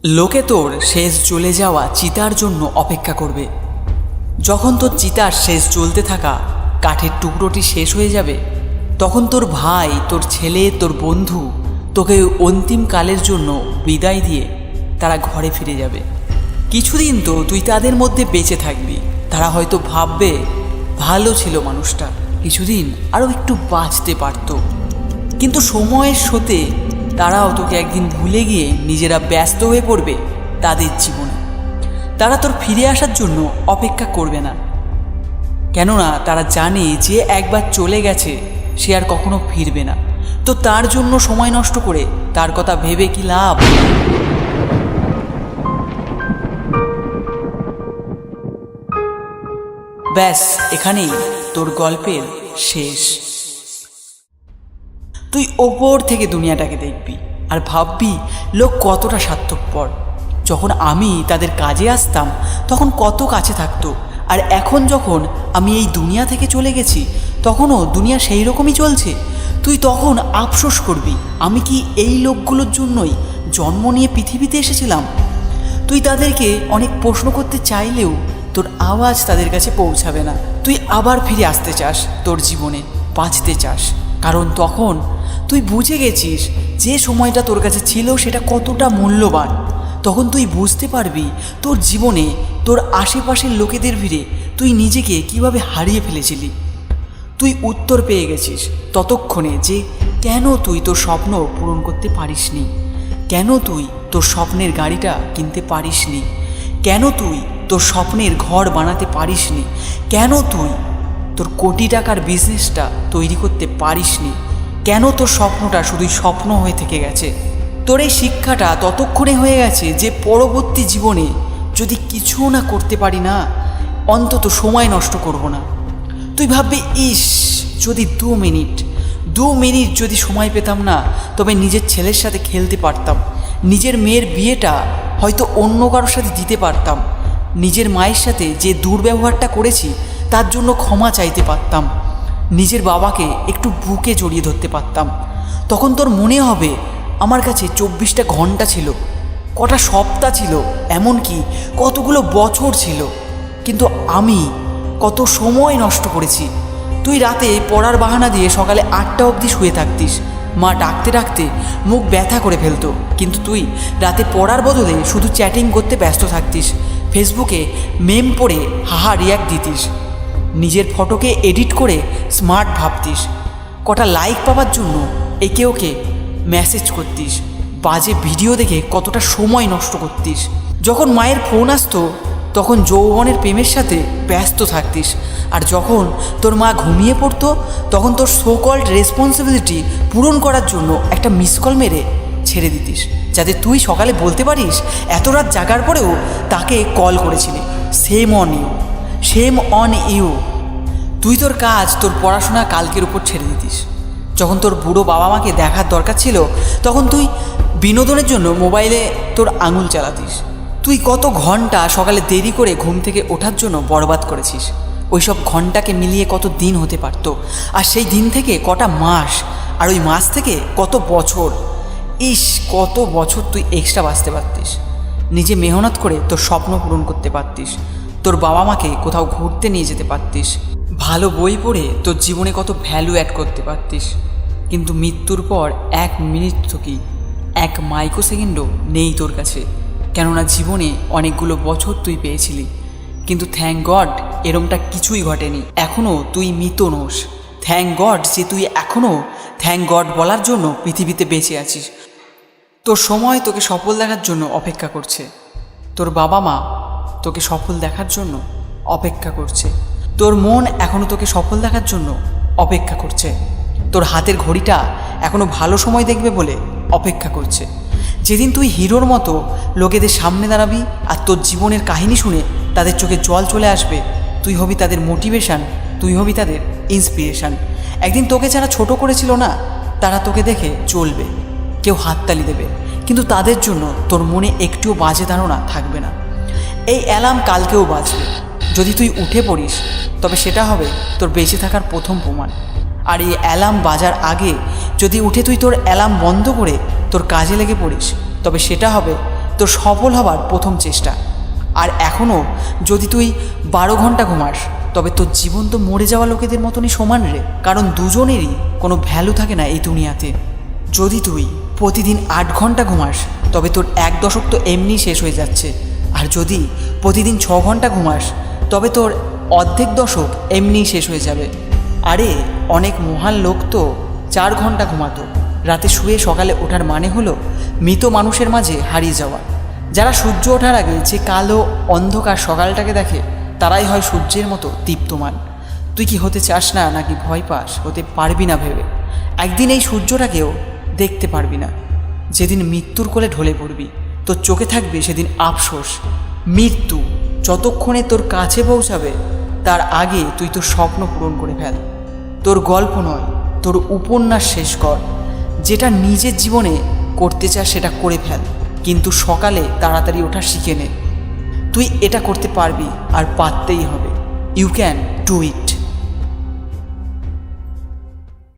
লোকে তোর শেষ জ্বলে যাওয়া চিতার জন্য অপেক্ষা করবে। যখন তোর চিতার শেষ জ্বলতে থাকা কাঠের টুকরোটি শেষ হয়ে যাবে, তখন তোর ভাই, তোর ছেলে, তোর বন্ধু তোকে অন্তিম কালের জন্য বিদায় দিয়ে তারা ঘরে ফিরে যাবে। কিছুদিন তো তুই তাদের মধ্যে বেঁচে থাকবি। তারা হয়তো ভাববে ভালো ছিল মানুষটা, কিছুদিন আরও একটু বাঁচতে পারত। কিন্তু সময়ের স্রোতে তারাও তোকে একদিন ভুলে গিয়ে নিজেরা ব্যস্ত হয়ে পড়বে তাদের জীবনে। তারা তোর ফিরে আসার জন্য অপেক্ষা করবে না, কেননা তারা জানে যে একবার চলে গেছে সে আর কখনো ফিরবে না। তো তার জন্য সময় নষ্ট করে তার কথা ভেবে কি লাভ? ব্যাস, এখানেই তোর গল্পের শেষ। তুই ওপর থেকে দুনিয়াটাকে দেখবি আর ভাববি লোক কতটা স্বার্থপর। যখন আমি তাদের কাজে আসতাম তখন কত কাছে থাকতো, আর এখন যখন আমি এই দুনিয়া থেকে চলে গেছি তখনও দুনিয়া সেই রকমই চলছে। তুই তখন আফসোস করবি, আমি কি এই লোকগুলোর জন্যই জন্ম নিয়ে পৃথিবীতে এসেছিলাম? তুই তাদেরকে অনেক প্রশ্ন করতে চাইলেও তোর আওয়াজ তাদের কাছে পৌঁছাবে না। তুই আবার ফিরে আসতে চাস তোর জীবনে, বাঁচতে চাস, কারণ তখন তুই বুঝে গেছিস যে সময়টা তোর কাছে ছিল সেটা কতটা মূল্যবান। তখন তুই বুঝতে পারবি তোর জীবনে তোর আশেপাশের লোকেদের ভিড়ে তুই নিজেকে কিভাবে হারিয়ে ফেলেছিলি। তুই উত্তর পেয়ে গেছিস ততক্ষণে যে কেন তুই তোর স্বপ্ন পূরণ করতে পারিসনি, কেন তুই তোর স্বপ্নের গাড়িটা কিনতে পারিসনি, কেন তুই তোর স্বপ্নের ঘর বানাতে পারিসনি, কেন তুই তোর কোটি টাকার বিজনেসটা তৈরি করতে পারিসনি, কেন তোর স্বপ্নটা শুধুই স্বপ্ন হয়ে থেকে গেছে। তোর এই শিক্ষাটা ততক্ষণে হয়ে গেছে যে পরবর্তী জীবনে যদি কিছু না করতে পারি না, অন্তত সময় নষ্ট করব না। তুই ভাববি, ইস যদি 2 মিনিট যদি সময় পেতাম না, তবে নিজের ছেলের সাথে খেলতে পারতাম, নিজের মেয়ের বিয়েটা হয়তো অন্য কারোর সাথে দিতে পারতাম, নিজের মায়ের সাথে যে দুর্ব্যবহারটা করেছি তার জন্য ক্ষমা চাইতে পারতাম, নিজের বাবাকে একটু বুকে জড়িয়ে ধরতে পারতাম। তখন তোর মনে হবে আমার কাছে 24টা ঘন্টা ছিল, কটা সপ্তাহ ছিল, এমনকি কতগুলো বছর ছিল, কিন্তু আমি কত সময় নষ্ট করেছি। তুই রাতে পড়ার বাহানা দিয়ে সকালে 8টা অবধি শুয়ে থাকতিস, মা ডাকতে ডাকতে মুখ ব্যথা করে ফেলতো, কিন্তু তুই রাতে পড়ার বদলে শুধু চ্যাটিং করতে ব্যস্ত থাকতিস, ফেসবুকে মেম পড়ে হাহা রিয়াক্ট দিতিস, নিজের ফটোকে এডিট করে স্মার্ট ভাবতিস, কটা লাইক পাওয়ার জন্য একে ওকে মেসেজ করতিস, বাজে ভিডিও দেখে কতটা সময় নষ্ট করতিস। যখন মায়ের ফোন আসতো তখন যৌবনের প্রেমের সাথে ব্যস্ত থাকতিস, আর যখন তোর মা ঘুমিয়ে পড়তো তখন তোর সো কল্ড রেসপন্সিবিলিটি পূরণ করার জন্য একটা মিস কল মেরে ছেড়ে দিতিস, যাতে তুই সকালে বলতে পারিস এত রাত জাগার পরেও তাকে কল করেছিলি। Shame on you. তুই তোর কাজ, তোর পড়াশোনা কালকের উপর ছেড়ে দিতিস। যখন তোর বুড়ো বাবা মাকে দেখার দরকার ছিল তখন তুই বিনোদনের জন্য মোবাইলে তোর আঙুল চালাতিস। তুই কত ঘন্টা সকালে দেরি করে ঘুম থেকে ওঠার জন্য বরবাদ করেছিস। ওই সব ঘন্টাকে মিলিয়ে কত দিন হতে পারত, আর সেই দিন থেকে কটা মাস, আর ওই মাস থেকে কত বছর। ইস, কত বছর তুই এক্সট্রা বাঁচতে পারতিস, নিজে মেহনত করে তোর স্বপ্ন পূরণ করতে পারতিস, তোর বাবা মাকে কোথাও ঘুরতে নিয়ে যেতে পারতিস, ভালো বই পড়ে তোর জীবনে কত ভ্যালু অ্যাড করতে পারতিস। কিন্তু মৃত্যুর পর 1 মিনিট কি 1 মাইক্রো সেকেন্ডও নেই তোর কাছে, কেননা জীবনে অনেকগুলো বছর তুই পেয়েছিলি, কিন্তু থ্যাঙ্ক গড এরমটা কিছুই ঘটেনি। এখনও তুই মৃত নোস। থ্যাঙ্ক গড যে তুই এখনও থ্যাঙ্ক গড বলার জন্য পৃথিবীতে বেঁচে আছিস। তোর সময় তোকে সফল দেখার জন্য অপেক্ষা করছে, তোর বাবা মা তোকে সফল দেখার জন্য অপেক্ষা করছে, তোর মন এখনও তোকে সফল দেখার জন্য অপেক্ষা করছে, তোর হাতের ঘড়িটা এখনও ভালো সময় দেখবে বলে অপেক্ষা করছে। যেদিন তুই হিরোর মতো লোকেদের সামনে দাঁড়াবি আর তোর জীবনের কাহিনী শুনে তাদের চোখে জল চলে আসবে, তুই হবি তাদের মোটিভেশান, তুই হবি তাদের ইন্সপিরেশান। একদিন তোকে যারা ছোট করেছিল না, তারা তোকে দেখে চলবে, কেউ হাততালি দেবে, কিন্তু তাদের জন্য তোর মনে একটুও বাজে ধারণা থাকবে না। এই অ্যালার্ম কালকেও বাজবে, যদি তুই উঠে পড়িস তবে সেটা হবে তোর বেঁচে থাকার প্রথম প্রমাণ। আর এই অ্যালার্ম বাজার আগে যদি উঠে তুই তোর অ্যালার্ম বন্ধ করে তোর কাজে লেগে পড়িস তবে সেটা হবে তোর সফল হবার প্রথম চেষ্টা। আর এখনও যদি তুই 12 ঘন্টা ঘুমাস তবে তোর জীবন তো মরে যাওয়া লোকেদের মতনই সমান রে। কারণ দুজনেরই কোনো ভ্যালু থাকে না এই দুনিয়াতে। যদি তুই প্রতিদিন 8 ঘন্টা ঘুমাস তবে তোর 1 দশক তো এমনি শেষ হয়ে যাচ্ছে। আর যদি প্রতিদিন 6 ঘন্টা ঘুমাস তবে তোর অর্ধেক দশক এমনিই শেষ হয়ে যাবে। আরে অনেক মহান লোক তো 4 ঘন্টা ঘুমাতো। রাতে শুয়ে সকালে ওঠার মানে হলো মৃত মানুষের মাঝে হারিয়ে যাওয়া। যারা সূর্য ওঠার আগে যে কালো অন্ধকার সকালটাকে দেখে তারাই হয় সূর্যের মতো দীপ্তমান। তুই কি হতে চাস না নাকি ভয় পাস? হতে পারবি না ভেবে একদিন এই সূর্যটাকেও দেখতে পারবি না। যেদিন মৃত্যুর কোলে ঢলে পড়বি তোর চোখে থাকবে সেদিন আফসোস। মৃত্যু যতক্ষণে তোর কাছে পৌঁছাবে তার আগে তুই তোর স্বপ্ন পূরণ করে ফেল। তোর গল্প নয়, তোর উপন্যাস শেষ কর। যেটা নিজের জীবনে করতে চাস সেটা করে ফেল, কিন্তু সকালে তাড়াতাড়ি ওঠা শিখে নে। তুই এটা করতে পারবি আর পারতেই হবে। You can do it.